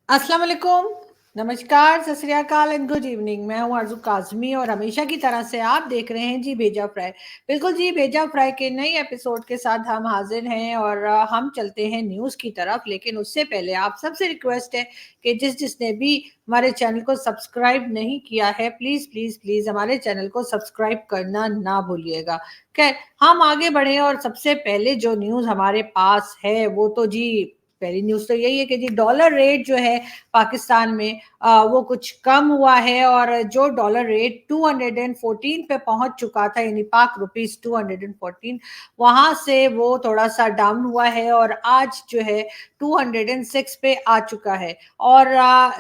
अस्सलाम वालेकुम, नमस्कार, सत श्री अकाल एंड गुड इवनिंग। मैं हूँ आरज़ू काज़मी और हमेशा की तरह से आप देख रहे हैं जी भेजा फ्राई। बिल्कुल जी, भेजा फ्राई के नए एपिसोड के साथ हम हाज़िर हैं और हम चलते हैं न्यूज़ की तरफ। लेकिन उससे पहले आप सबसे रिक्वेस्ट है कि जिसने भी हमारे चैनल को सब्सक्राइब नहीं किया है, प्लीज़, प्लीज़, प्लीज़ हमारे चैनल को सब्सक्राइब करना ना भूलिएगा। खैर, हम आगे बढ़ें और सबसे पहले जो न्यूज़ हमारे पास है, वो तो जी पहली न्यूज़ तो यही है कि जी डॉलर रेट जो है पाकिस्तान में वो कुछ कम हुआ है और जो डॉलर रेट 214 पे पहुंच चुका था, यानी पाक रुपीस 214, वहां से वो थोड़ा सा डाउन हुआ है और आज जो है 206 पे आ चुका है। और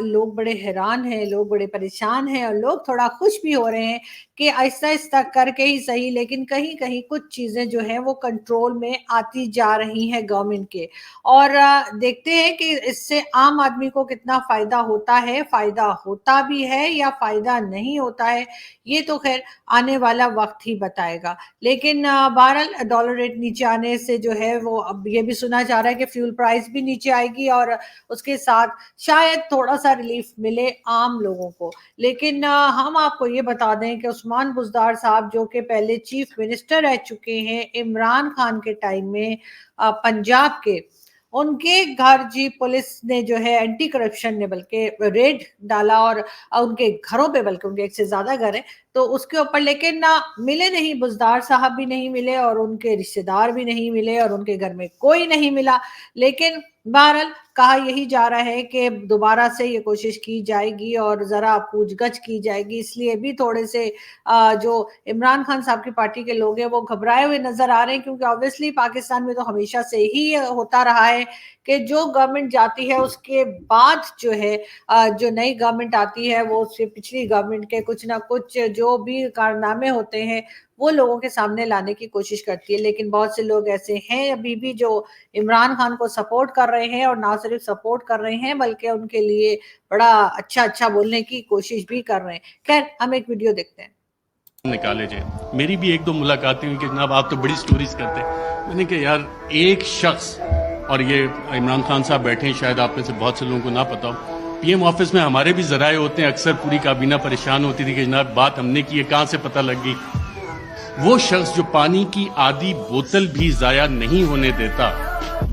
लोग बड़े हैरान हैं, लोग बड़े परेशान हैं और लोग थोड़ा खुश भी हो रहे हैं कि आहिस्ता आहिस्ता करके ही सही, लेकिन कहीं कहीं कुछ चीजें जो हैं वो कंट्रोल में आती जा रही हैं गवर्नमेंट के। और देखते हैं कि इससे आम आदमी को कितना फायदा होता है, फायदा होता भी है या फायदा नहीं होता है, ये तो खैर आने वाला वक्त ही बताएगा। लेकिन बहरहाल डॉलर रेट नीचे आने से जो है वो अब ये भी सुना जा रहा है कि फ्यूल प्राइस भी नीचे आएगी और उसके साथ शायद थोड़ा सा रिलीफ मिले आम लोगों को। लेकिन हम आपको ये बता दें कि उस्मान बुज़दार साहब, जो कि पहले चीफ मिनिस्टर रह चुके हैं इमरान खान के टाइम में, पंजाब के, उनके घर जी पुलिस ने जो है एंटी करप्शन ने बल्कि रेड डाला और उनके घरों पे, बल्कि उनके एक से ज्यादा घर है तो उसके ऊपर, लेकिन ना मिले नहीं, बुजदार साहब भी नहीं मिले और उनके रिश्तेदार भी नहीं मिले और उनके घर में कोई नहीं मिला। लेकिन बहरहाल कहा यही जा रहा है कि दोबारा से ये कोशिश की जाएगी और जरा पूछगछ की जाएगी, इसलिए भी थोड़े से जो इमरान खान साहब की पार्टी के लोग हैं वो घबराए हुए नजर आ रहे हैं, क्योंकि ऑब्वियसली पाकिस्तान में तो हमेशा से ही होता रहा है कि जो गवर्नमेंट जाती है उसके बाद जो है जो नई गवर्नमेंट आती है वो उससे पिछली गवर्नमेंट के कुछ ना कुछ जो भी कारनामे होते हैं वो लोगों के सामने लाने की कोशिश करती है। लेकिन बहुत से लोग ऐसे हैं अभी भी जो इमरान खान को सपोर्ट कर रहे हैं और ना सिर्फ सपोर्ट कर रहे हैं बल्कि उनके लिए बड़ा अच्छा अच्छा बोलने की कोशिश भी कर रहे हैं। खैर, हम एक वीडियो देखते हैं। निकाले जाए। मेरी भी एक दो मुलाकातें हुई कि जनाब आप तो बड़ी स्टोरीज करते हैं। मैंने कहा यार एक शख्स, और ये इमरान खान साहब बैठे हैं, शायद आप में से बहुत से लोगों को ना पता हो, पीएम ऑफिस में हमारे भी जराए होते हैं, अक्सर पूरी काबीना परेशान होती थी कि जनाब बात हमने की है, कहाँ से पता लग गई। वो शख्स जो पानी की आधी बोतल भी जाया नहीं होने देता,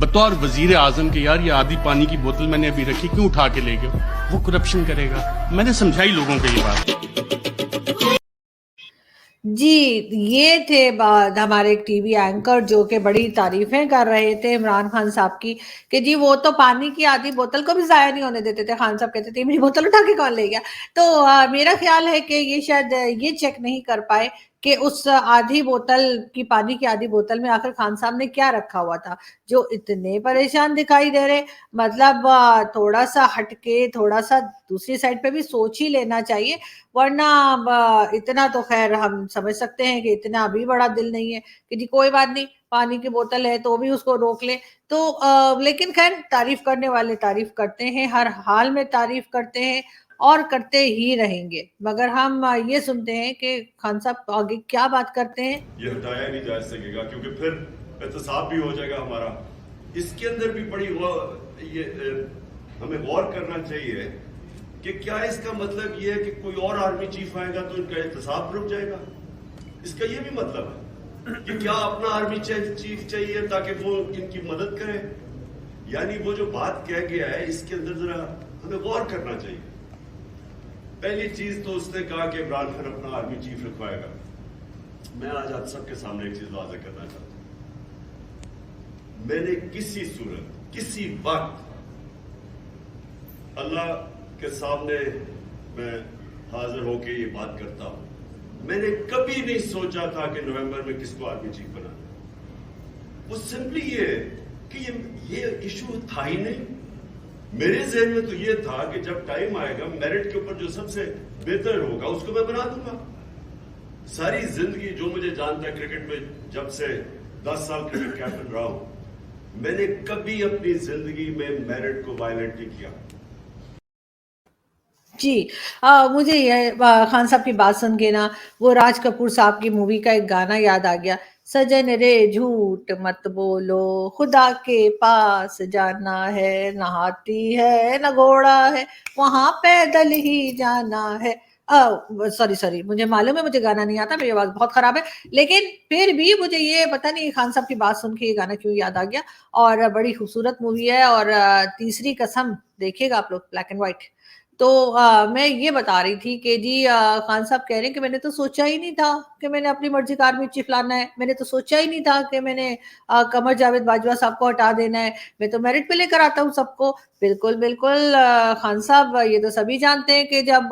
बतौर वजीर आजम के, यार ये आधी पानी की बोतल मैंने अभी रखी, क्यों उठा के ले गए, वो करप्शन करेगा। मैंने समझाई लोगों को ये बात। जी, ये थे हमारे एक टीवी एंकर जो कि बड़ी तारीफें कर रहे थे इमरान खान साहब की कि जी वो तो पानी की आधी बोतल को भी जाया नहीं होने देते थे। खान साहब कहते थे मेरी बोतल उठा के कौन ले गया। तो मेरा ख्याल है कि ये शायद ये चेक नहीं कर पाए कि उस आधी बोतल की, पानी की आधी बोतल में आखिर खान साहब ने क्या रखा हुआ था जो इतने परेशान दिखाई दे रहे। मतलब थोड़ा सा हटके, थोड़ा सा दूसरी साइड पे भी सोच ही लेना चाहिए, वरना इतना तो खैर हम समझ सकते हैं कि इतना भी बड़ा दिल नहीं है कि जी कोई बात नहीं, पानी की बोतल है तो भी उसको रोक ले। तो लेकिन खैर, तारीफ करने वाले तारीफ करते हैं, हर हाल में तारीफ करते हैं और करते ही रहेंगे। मगर हम ये सुनते हैं कि खान साहब आगे क्या बात करते हैं। ये हटाया नहीं जा सकेगा क्योंकि फिर एहतसाब भी हो जाएगा हमारा। इसके अंदर भी बड़ी हमें गौर करना चाहिए कि क्या इसका मतलब ये है कि कोई और आर्मी चीफ आएगा तो इनका एहतसाब रुक जाएगा। इसका ये भी मतलब है कि क्या अपना आर्मी चीफ चाहिए ताकि वो इनकी मदद करे। यानी वो जो बात कह गया है इसके अंदर जरा हमें गौर करना चाहिए। पहली चीज तो उसने कहा कि इमरान खान अपना आर्मी चीफ रखवाएगा। मैं आज आप सबके सामने एक चीज वाज़ेह करना चाहता हूं। मैंने किसी सूरत, किसी वक्त अल्लाह के सामने मैं हाजिर होकर ये बात करता हूं, मैंने कभी नहीं सोचा था कि नवंबर में किसको आर्मी चीफ बनाना। वो सिंपली ये कि ये इशू था ही नहीं। मेरे जहन में तो ये था कि जब टाइम आएगा मेरिट के ऊपर जो सबसे बेहतर होगा उसको मैं बना दूंगा। सारी जिंदगी जो मुझे जानता है क्रिकेट में, जब से 10 साल क्रिकेट कैप्टन रहा हूं, मैंने कभी अपनी जिंदगी में मेरिट को वायलेट नहीं किया। जी, मुझे ये खान साहब की बात सुन के ना वो राज कपूर साहब की मूवी का एक गाना याद आ गया। सजन रे झूठ मत बोलो, खुदा के पास जाना है, न हाथी है न घोड़ा है, वहां पैदल ही जाना है। सॉरी सॉरी, मुझे मालूम है मुझे गाना नहीं आता, मेरी आवाज बहुत खराब है, लेकिन फिर भी मुझे ये पता नहीं खान साहब की बात सुन के ये गाना क्यों याद आ गया। और बड़ी खूबसूरत मूवी है। और तीसरी कसम देखिएगा आप लोग, ब्लैक एंड व्हाइट। तो मैं ये बता रही थी कि जी खान साहब कह रहे हैं कि मैंने तो सोचा ही नहीं था कि मैंने अपनी मर्जी का आर्मी चीफ लाना है, मैंने तो सोचा ही नहीं था कि मैंने कमर जावेद बाजवा साहब को हटा देना है, मैं तो मेरिट पे लेकर आता हूँ सबको। बिल्कुल बिल्कुल खान साहब, ये तो सभी जानते हैं कि जब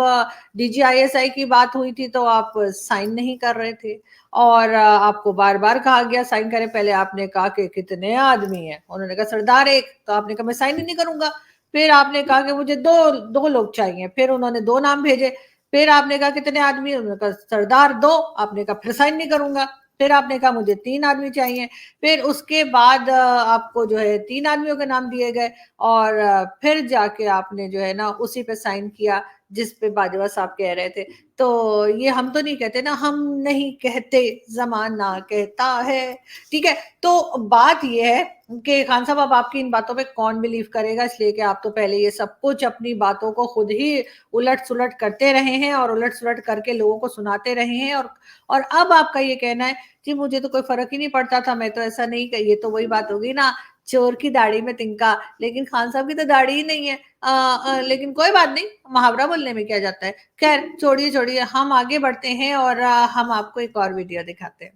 डीजीआईएसआई की बात हुई थी तो आप साइन नहीं कर रहे थे, और आपको बार बार कहा गया साइन करें। पहले आपने कहा कि कितने आदमी हैं, उन्होंने कहा सरदार एक, तो आपने कहा मैं साइन ही नहीं करूंगा। फिर आपने कहा कि मुझे दो दो लोग चाहिए, फिर उन्होंने दो नाम भेजे। फिर आपने कहा कितने आदमी, उन्होंने कहा सरदार दो, आपने कहा फिर साइन नहीं करूंगा। फिर आपने कहा मुझे तीन आदमी चाहिए। फिर उसके बाद आपको जो है तीन आदमियों के नाम दिए गए, और फिर जाके आपने जो है ना उसी पे साइन किया जिस पे बाजवा साहब कह रहे थे। तो ये हम तो नहीं कहते ना, हम नहीं कहते, जमाना कहता है। ठीक है। तो बात ये है कि खान साहब अब आपकी इन बातों पे कौन बिलीव करेगा, इसलिए कि आप तो पहले ये सब कुछ अपनी बातों को खुद ही उलट सुलट करते रहे हैं और उलट सुलट करके लोगों को सुनाते रहे हैं। और अब आपका ये कहना है कि मुझे तो कोई फर्क ही नहीं पड़ता था, मैं तो ऐसा नहीं, ये तो वही बात होगी ना, चोर की दाढ़ी में तिनका। लेकिन खान साहब की तो दाढ़ी ही नहीं है। लेकिन कोई बात नहीं, मुहावरा बोलने में क्या जाता है। खैर छोड़िए छोड़िए, हम आगे बढ़ते हैं और हम आपको एक और वीडियो दिखाते हैं।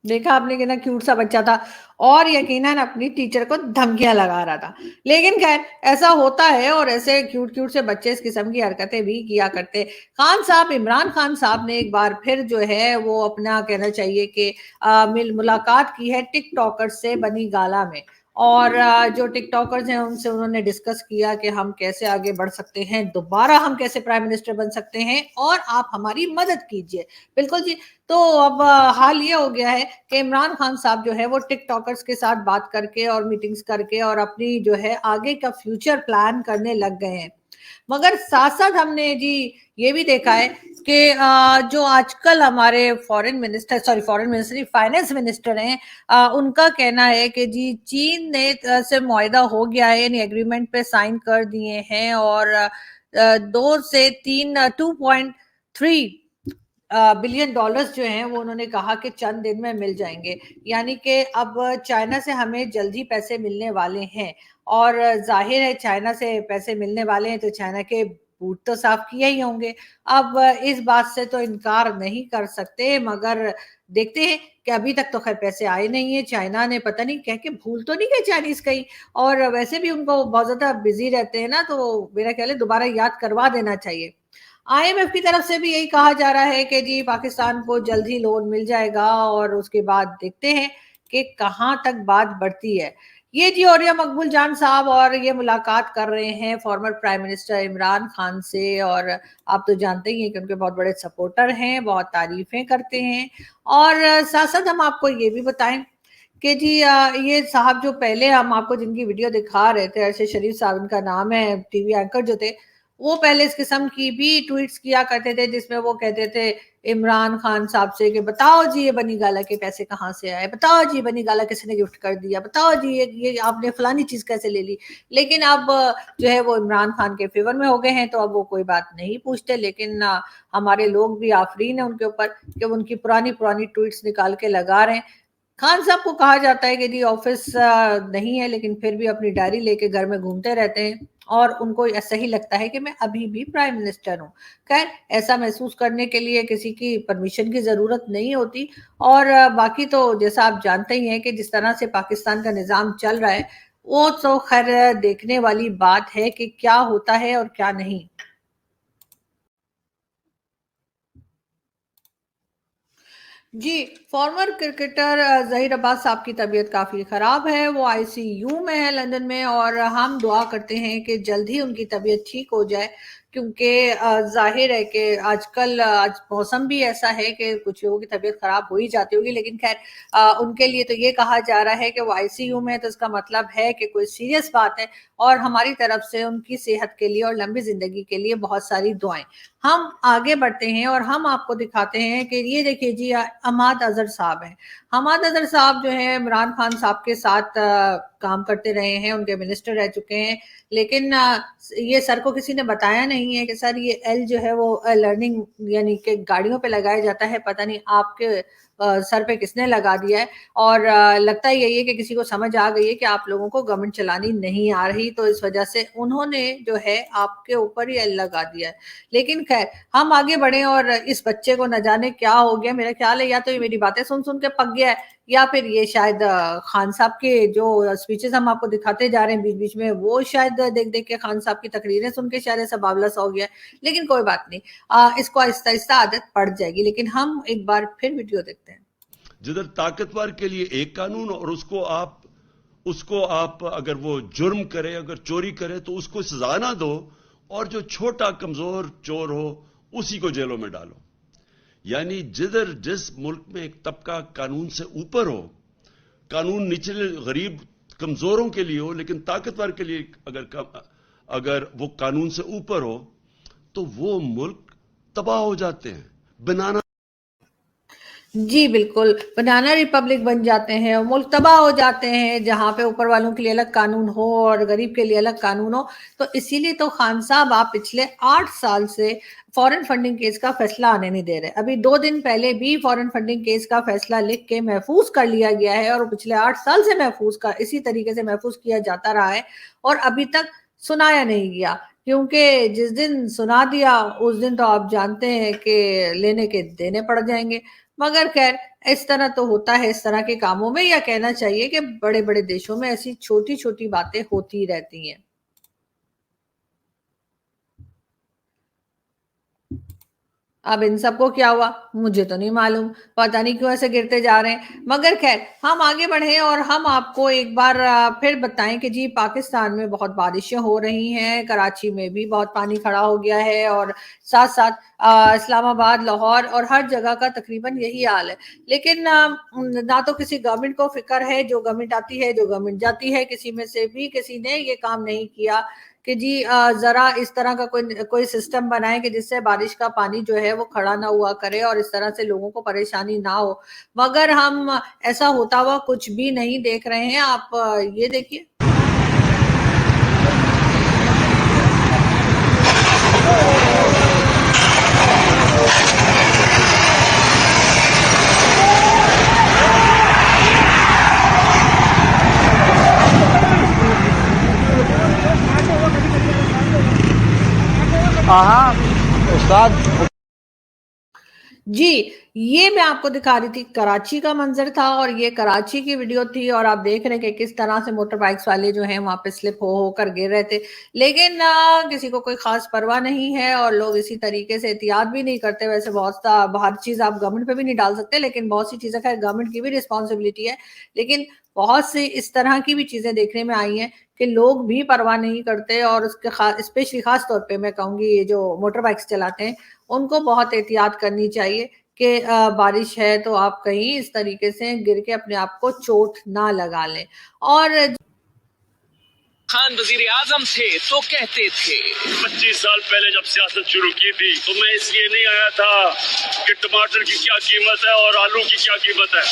देखा आपने कितना क्यूट सा बच्चा था, और यकीनन अपनी टीचर को धमकियां लगा रहा था। लेकिन खैर ऐसा होता है, और ऐसे क्यूट क्यूट से बच्चे इस किस्म की हरकतें भी किया करते। खान साहब, इमरान खान साहब ने एक बार फिर जो है वो अपना कहना चाहिए कि मुलाकात की है टिकटॉकर से बनी गाला में। और जो टिकटॉकर्स हैं उनसे उन्होंने डिस्कस किया कि हम कैसे आगे बढ़ सकते हैं, दोबारा हम कैसे प्राइम मिनिस्टर बन सकते हैं, और आप हमारी मदद कीजिए। बिल्कुल जी। तो अब हाल ये हो गया है कि इमरान खान साहब जो है वो टिकटॉकर्स के साथ बात करके और मीटिंग्स करके और अपनी जो है आगे का फ्यूचर प्लान करने लग गए हैं। मगर साथ साथ हमने जी ये भी देखा है कि जो आजकल हमारे फॉरेन मिनिस्टर फाइनेंस मिनिस्टर हैं, उनका कहना है कि जी चीन ने से मुआहदा हो गया है, यानी एग्रीमेंट पे साइन कर दिए हैं, और 2 से 3 2.3 बिलियन डॉलर्स जो हैं वो उन्होंने कहा कि चंद दिन में मिल जाएंगे। यानी कि अब चाइना से हमें जल्दी पैसे मिलने वाले हैं, और जाहिर है चाइना से पैसे मिलने वाले हैं तो चाइना के बूट तो साफ किए ही होंगे। अब इस बात से तो इनकार नहीं कर सकते, मगर देखते हैं कि अभी तक तो खैर पैसे आए नहीं है। चाइना ने पता नहीं कह के भूल तो नहीं गए चाइनीज कहीं, और वैसे भी उनको बहुत ज्यादा बिजी रहते हैं ना, तो मेरा ख्याल है दोबारा याद करवा देना चाहिए। आईएमएफ की तरफ से भी यही कहा जा रहा है कि जी पाकिस्तान को जल्द ही लोन मिल जाएगा, और उसके बाद देखते हैं कि कहां तक बात बढ़ती है। ये जी औरिया मकबूल जान साहब और ये मुलाकात कर रहे हैं former prime minister Imran Khan से, और आप तो जानते ही हैं कि उनके बहुत बड़े सपोर्टर हैं, बहुत तारीफें करते हैं। और साथ साथ हम आपको ये भी बताएं कि जी ये साहब जो पहले हम आपको जिनकी वीडियो दिखा रहे थे, अरशद शरीफ साहब इनका नाम है, टीवी एंकर जो थे, वो पहले इस किस्म की भी ट्वीट्स किया करते थे जिसमें वो कहते थे इमरान खान साहब से कि बताओ जी ये बनी गाला के पैसे कहाँ से आए, बताओ जी बनी गाला किसने गिफ्ट कर दिया, बताओ जी ये आपने फलानी चीज कैसे ले ली। लेकिन अब जो है वो इमरान खान के फेवर में हो गए हैं, तो अब वो कोई बात नहीं पूछते। लेकिन हमारे लोग भी आफरीन है उनके ऊपर कि वो उनकी पुरानी पुरानी ट्वीट्स निकाल के लगा रहे हैं। खान साहब को कहा जाता है कि जी ऑफिस नहीं है, लेकिन फिर भी अपनी डायरी लेके घर में घूमते रहते हैं, और उनको ऐसा ही लगता है कि मैं अभी भी प्राइम मिनिस्टर हूँ। खैर ऐसा महसूस करने के लिए किसी की परमिशन की जरूरत नहीं होती। और बाकी तो जैसा आप जानते ही हैं कि जिस तरह से पाकिस्तान का निजाम चल रहा है, वो तो खैर देखने वाली बात है कि क्या होता है और क्या नहीं। जी, फॉर्मर क्रिकेटर ज़हीर अब्बास साहब की तबीयत काफ़ी ख़राब है, वो आईसीयू में है लंदन में और हम दुआ करते हैं कि जल्द ही उनकी तबीयत ठीक हो जाए क्योंकि ज़ाहिर है कि आजकल आज मौसम भी ऐसा है कि कुछ लोगों की तबीयत ख़राब हो ही जाती होगी, लेकिन ख़ैर उनके लिए तो ये कहा जा रहा है कि वो आईसीयू में है, तो इसका मतलब है कि कोई सीरियस बात है और हमारी तरफ से उनकी सेहत के लिए और लंबी ज़िंदगी के लिए बहुत सारी दुआएँ। हम आगे बढ़ते हैं और हम आपको दिखाते हैं कि ये देखिए जी हमाद अजहर साहब हैं। हमाद अजहर साहब जो है इमरान खान साहब के साथ काम करते रहे हैं, उनके मिनिस्टर रह चुके हैं, लेकिन ये सर को किसी ने बताया नहीं है कि सर ये एल जो है वो लर्निंग यानी कि गाड़ियों पे लगाया जाता है, पता नहीं आपके सर पे किसने लगा दिया है और लगता ही यही है कि किसी को समझ आ गई है कि आप लोगों को गवर्नमेंट चलानी नहीं आ रही, तो इस वजह से उन्होंने जो है आपके ऊपर ही एल लगा दिया है। लेकिन खैर हम आगे बढ़े और इस बच्चे को न जाने क्या हो गया, मेरा ख्याल है या तो ये मेरी बातें सुन-सुन के पक गया है या फिर ये शायद खान साहब के जो स्पीचेज़ हम आपको दिखाते जा रहे हैं बीच-बीच में, वो शायद देख-देख के खान साहब की तकरीरें सुन के शायद ऐसा बावला-सा हो गया है। लेकिन कोई बात नहीं इसको आहिस्ता-आहिस्ता आदत पड़ जाएगी। लेकिन हम एक बार फिर वीडियो देखते हैं। जिधर ताकतवर के लिए एक कानून और उसको आप अगर वो जुर्म करे, अगर चोरी करे तो उसको सजा ना दो, और जो छोटा कमजोर चोर हो उसी को जेलों में डालो। यानी जिस मुल्क में एक तबका कानून से ऊपर हो, कानून निचले गरीब कमजोरों के लिए हो, लेकिन ताकतवर के लिए अगर वो कानून से ऊपर हो तो वो मुल्क तबाह हो जाते हैं। बनाना जी, बिल्कुल, बनाना रिपब्लिक बन जाते हैं और मुल्क तबाह हो जाते हैं, जहाँ पे ऊपर वालों के लिए अलग कानून हो और गरीब के लिए अलग कानून हो। तो इसीलिए तो खान साहब आप पिछले 8 साल से फॉरेन फंडिंग केस का फैसला आने नहीं दे रहे। अभी 2 दिन पहले भी फॉरेन फंडिंग केस का फैसला लिख के महफूज कर लिया गया है और पिछले 8 साल से इसी तरीके से महफूज किया जाता रहा है और अभी तक सुनाया नहीं गया। क्योंकि जिस दिन सुना दिया, उस दिन तो आप जानते हैं कि लेने के देने पड़ जाएँगे। मगर खैर इस तरह तो होता है इस तरह के कामों में, या कहना चाहिए कि बड़े-बड़े देशों में ऐसी छोटी-छोटी बातें होती रहती हैं। अब इन सबको क्या हुआ मुझे तो नहीं मालूम, पता नहीं क्यों ऐसे गिरते जा रहे हैं। मगर खैर हम आगे बढ़े और हम आपको एक बार फिर बताएं कि जी पाकिस्तान में बहुत बारिशें हो रही हैं, कराची में भी बहुत पानी खड़ा हो गया है और साथ साथ इस्लामाबाद, लाहौर और हर जगह का तकरीबन यही हाल है। लेकिन ना तो किसी गवर्नमेंट को फिक्र है, जो गवर्नमेंट आती है जो गवर्नमेंट जाती है, किसी में से भी किसी ने ये काम नहीं किया कि जी ज़रा इस तरह का कोई सिस्टम बनाएँ कि जिससे बारिश का पानी जो है वो खड़ा ना हुआ करे और इस तरह से लोगों को परेशानी ना हो। मगर हम ऐसा होता हुआ कुछ भी नहीं देख रहे हैं। आप ये देखिए। उस्ताद जी, ये मैं आपको दिखा रही थी कराची का मंज़र था और ये कराची की वीडियो थी और आप देख रहे हैं कि किस तरह से मोटर बाइक्स वाले जो हैं वहाँ पे स्लिप होकर गिर रहे थे। लेकिन किसी को कोई ख़ास परवाह नहीं है और लोग इसी तरीके से एहतियात भी नहीं करते। वैसे हर चीज़ आप गवर्नमेंट पे भी नहीं डाल सकते, लेकिन बहुत सी चीज़ें खैर गवर्नमेंट की भी रिस्पॉन्सिबिलिटी है। लेकिन बहुत सी इस तरह की भी चीज़ें देखने में आई हैं कि लोग भी परवाह नहीं करते और उसके स्पेशली ख़ास तौर पे मैं कहूँगी ये जो मोटर बाइक्स चलाते हैं, उनको बहुत एहतियात करनी चाहिए कि बारिश है तो आप कहीं इस तरीके से गिर के अपने आप को चोट ना लगा लें। और खान वजीर आजम थे तो कहते थे 25 साल पहले जब सियासत शुरू की थी तो मैं इसलिए नहीं आया था कि टमाटर की क्या कीमत है और आलू की क्या कीमत है।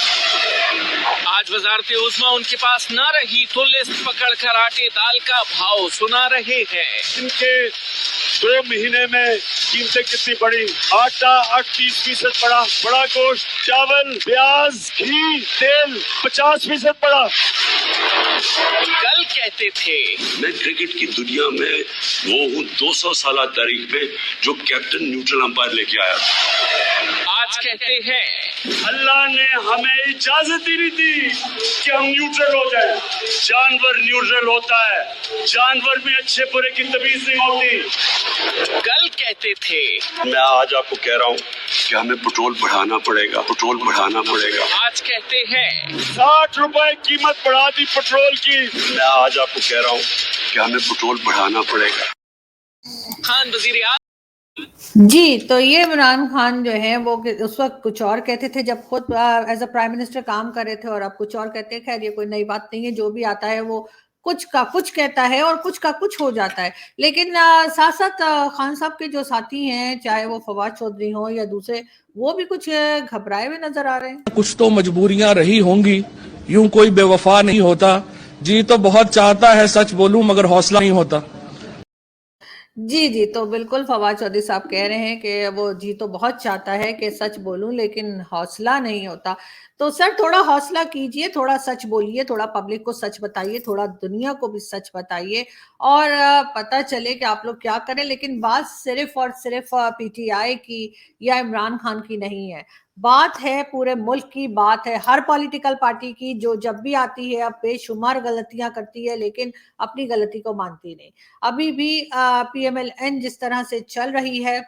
आज वजारत उज़्मा उनके पास ना रही तो लिस्ट पकड़ कर आटे दाल का भाव सुना रहे हैं। इनके 2 महीने में कीमतें कितनी बढ़ी? आटा 38% बढ़ा, बड़ा गोश्त, चावल, प्याज, घी, तेल 50% बढ़ा। कल कहते थे मैं क्रिकेट की दुनिया में वो हूँ 200 साल तारीख में जो कैप्टन न्यूट्रल अंपायर लेके आया था। आज कहते हैं अल्लाह ने हमें इजाजत ही नहीं दी कि हम न्यूट्रल हो जाएं। जानवर न्यूट्रल होता है, जानवर में अच्छे बुरे की तमीज नहीं होती। कल कहते थे मैं आज आपको कह रहा हूँ कि हमें पेट्रोल बढ़ाना पड़ेगा, पेट्रोल बढ़ाना पड़ेगा। आज कहते हैं 60 रुपए कीमत बढ़ा दी पेट्रोल की। मैं आज आपको कह रहा हूँ कि हमें पेट्रोल बढ़ाना पड़ेगा। खान वजीर जी, तो ये इमरान खान जो है वो उस वक्त कुछ और कहते थे जब खुद एज अ प्राइम मिनिस्टर काम कर रहे थे, और अब कुछ और कहते हैं। खैर ये कोई नई बात नहीं है, जो भी आता है वो कुछ का कुछ कहता है और कुछ का कुछ हो जाता है। लेकिन साथ साथ खान साहब के जो साथी हैं, चाहे वो फवाद चौधरी हो या दूसरे, वो भी कुछ घबराए हुए नजर आ रहे हैं। कुछ तो मजबूरियां रही होंगी, यूं कोई बेवफा नहीं होता। जी तो बहुत चाहता है सच बोलूं मगर हौसला नहीं होता। जी, तो बिल्कुल फवाद चौधरी साहब कह रहे हैं कि वो जी तो बहुत चाहता है कि सच बोलूं लेकिन हौसला नहीं होता। तो सर थोड़ा हौसला कीजिए, थोड़ा सच बोलिए, थोड़ा पब्लिक को सच बताइए, थोड़ा दुनिया को भी सच बताइए, और पता चले कि आप लोग क्या करें। लेकिन बात सिर्फ और सिर्फ पीटीआई की या इमरान खान की नहीं है, बात है पूरे मुल्क की, बात है हर पॉलिटिकल पार्टी की, जो जब भी आती है अब बेशुमार गलतियां करती है लेकिन अपनी गलती को मानती नहीं। अभी भी पीएमएलएन जिस तरह से चल रही है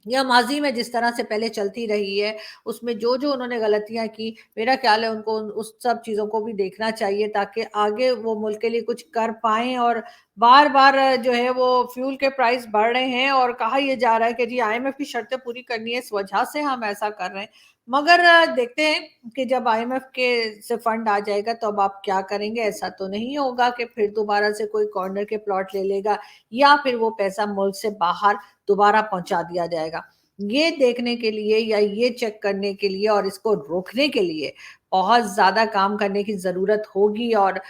या माजी में जिस तरह से पहले चलती रही है, उसमें जो जो उन्होंने गलतियां की, मेरा ख्याल है उनको उस सब चीजों को भी देखना चाहिए ताकि आगे वो मुल्क के लिए कुछ कर पाएं। और बार बार जो है वो फ्यूल के प्राइस बढ़ रहे हैं और कहा यह जा रहा है कि जी आईएमएफ की शर्तें पूरी करनी है, इस वजह से हम ऐसा कर रहे हैं। मगर देखते हैं कि जब आईएमएफ के से फंड आ जाएगा तो अब आप क्या करेंगे। ऐसा तो नहीं होगा कि फिर दोबारा से कोई कॉर्नर के प्लॉट ले लेगा या फिर वो पैसा मुल्क से बाहर दोबारा पहुंचा दिया जाएगा। ये देखने के लिए या ये चेक करने के लिए और इसको रोकने के लिए बहुत ज्यादा काम करने की जरूरत होगी, और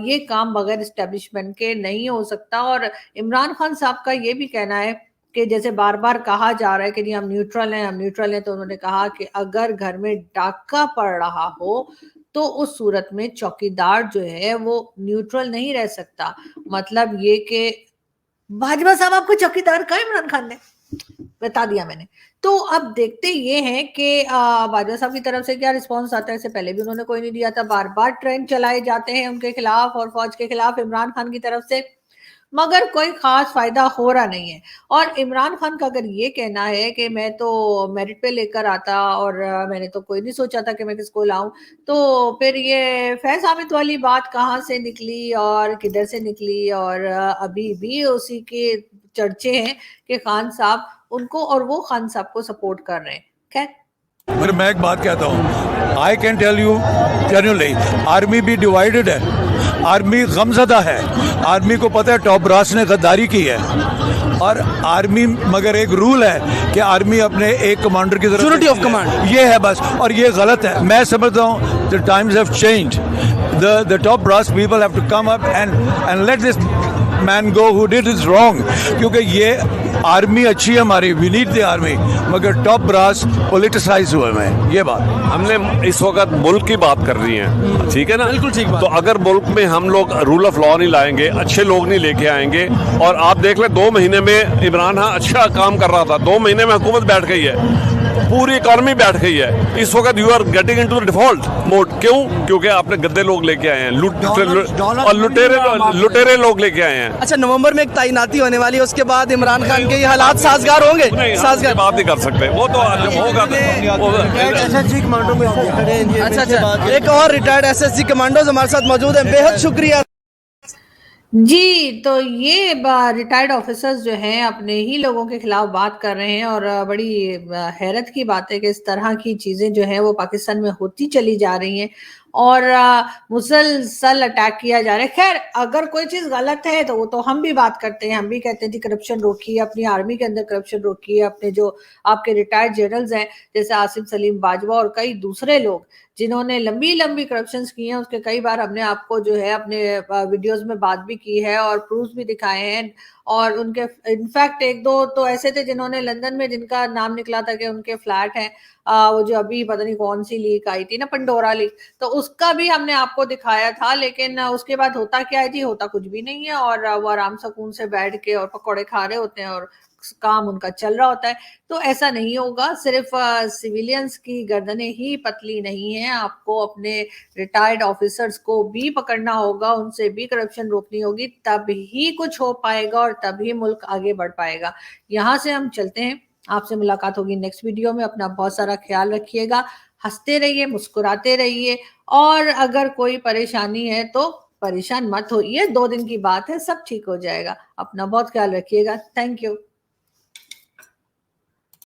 ये काम बगैर एस्टेब्लिशमेंट के नहीं हो सकता। और इमरान खान साहब का ये भी कहना है कि जैसे बार बार कहा जा रहा है कि नहीं हम न्यूट्रल हैं, हम न्यूट्रल हैं, तो उन्होंने कहा कि अगर घर में डाका पड़ रहा हो तो उस सूरत में चौकीदार जो है वो न्यूट्रल नहीं रह सकता। मतलब ये कि भाजपा साहब आपको चौकीदार कहा इमरान खान ने, बता दिया मैंने। तो अब देखते ये हैं कि भाजपा साहब की तरफ से क्या रिस्पांस आता है। इससे पहले भी उन्होंने कोई नहीं दिया था, बार बार ट्रेंड चलाए जाते हैं उनके खिलाफ और फौज के खिलाफ इमरान खान की तरफ से, मगर कोई खास फायदा हो रहा नहीं है। और इमरान खान का अगर ये कहना है कि मैं तो मेरिट पे लेकर आता और मैंने तो कोई नहीं सोचा था कि मैं किसको लाऊं, तो फिर ये फैज हामिद वाली बात कहाँ से निकली और किधर से निकली। और अभी भी उसी के चर्चे हैं कि खान साहब उनको और वो खान साहब को सपोर्ट कर रहे हैं। खैर फिर मैं एक बात कहता हूँ, I can tell you genuinely, army भी डिवाइडेड है, आर्मी गमज़दा है, आर्मी को पता है टॉप ब्रास ने गद्दारी की है, और आर्मी मगर एक रूल है कि आर्मी अपने एक कमांडर की तरफ यूनिटी ऑफ कमांड ये है बस, और ये गलत है। मैं समझता हूँ the times have changed, the top brass people have to come up and let this man go who did is wrong, क्योंकि ये आर्मी अच्छी है हमारी, वी नीड द आर्मी, मगर टॉप ब्रास पोलिटिसाइज हुए हैं। ये बात हमने इस वक्त मुल्क की बात कर रही है, ठीक है ना, बिल्कुल ठीक बात। तो अगर मुल्क में हम लोग रूल ऑफ लॉ नहीं लाएंगे, अच्छे लोग नहीं लेके आएंगे, और आप देख ले 2 महीने में इमरान खान अच्छा काम कर रहा था, 2 महीने में हुकूमत बैठ गई है, पूरी इकॉनमी बैठ गई है। इस वक्त you are getting into the default mode. क्यों? क्योंकि आपने गद्दे लोग लेके आए हैं, और लुटेरे लोग लेके आए हैं। अच्छा, नवंबर में एक तैनाती होने वाली है, उसके बाद इमरान खान के ये हालात साजगार होंगे? साजगार बात नहीं कर सकते, वो तो होगा। एसएसजी कमांडो में अच्छा, एक और रिटायर्ड एसएसजी कमांडोज हमारे साथ मौजूद है, बेहद शुक्रिया जी। तो ये रिटायर्ड ऑफिसर्स जो हैं अपने ही लोगों के खिलाफ बात कर रहे हैं, और बड़ी हैरत की बात है कि इस तरह की चीजें जो हैं वो पाकिस्तान में होती चली जा रही हैं और मुसलसल अटैक किया जा रहा है। खैर अगर कोई चीज गलत है तो वो तो हम भी बात करते हैं, हम भी कहते हैं जी करप्शन रोकिए, अपनी आर्मी के अंदर करप्शन रोकिए, अपने जो आपके रिटायर्ड जनरल्स हैं जैसे आसिम सलीम बाजवा और कई दूसरे लोग जिन्होंने लंबी लंबी करप्शन की हैं, उसके कई बार हमने आपको जो है अपने वीडियोस में बात भी की है और प्रूफ भी दिखाए हैं। और उनके इनफैक्ट 1-2 तो ऐसे थे जिन्होंने लंदन में, जिनका नाम निकला था कि उनके फ्लैट हैं, वो जो अभी पता नहीं कौन सी लीक आई थी ना, पंडोरा लीक, तो उसका भी हमने आपको दिखाया था। लेकिन उसके बाद होता क्या है जी, होता कुछ भी नहीं है, और वो आराम सुकून से बैठ के और पकौड़े खा रहे होते हैं और काम उनका चल रहा होता है। तो ऐसा नहीं होगा, सिर्फ सिविलियंस की गर्दनें ही पतली नहीं है, आपको अपने रिटायर्ड ऑफिसर्स को भी पकड़ना होगा, उनसे भी करप्शन रोकनी होगी, तब ही कुछ हो पाएगा और तभी मुल्क आगे बढ़ पाएगा। यहाँ से हम चलते हैं आपसे मुलाकात होगी नेक्स्ट वीडियो में। अपना बहुत सारा ख्याल रखिएगा, हंसते रहिए, मुस्कुराते रहिए, और अगर कोई परेशानी है तो परेशान मत होइए, 2 दिन की बात है, सब ठीक हो जाएगा। अपना बहुत ख्याल रखिएगा। Thank you.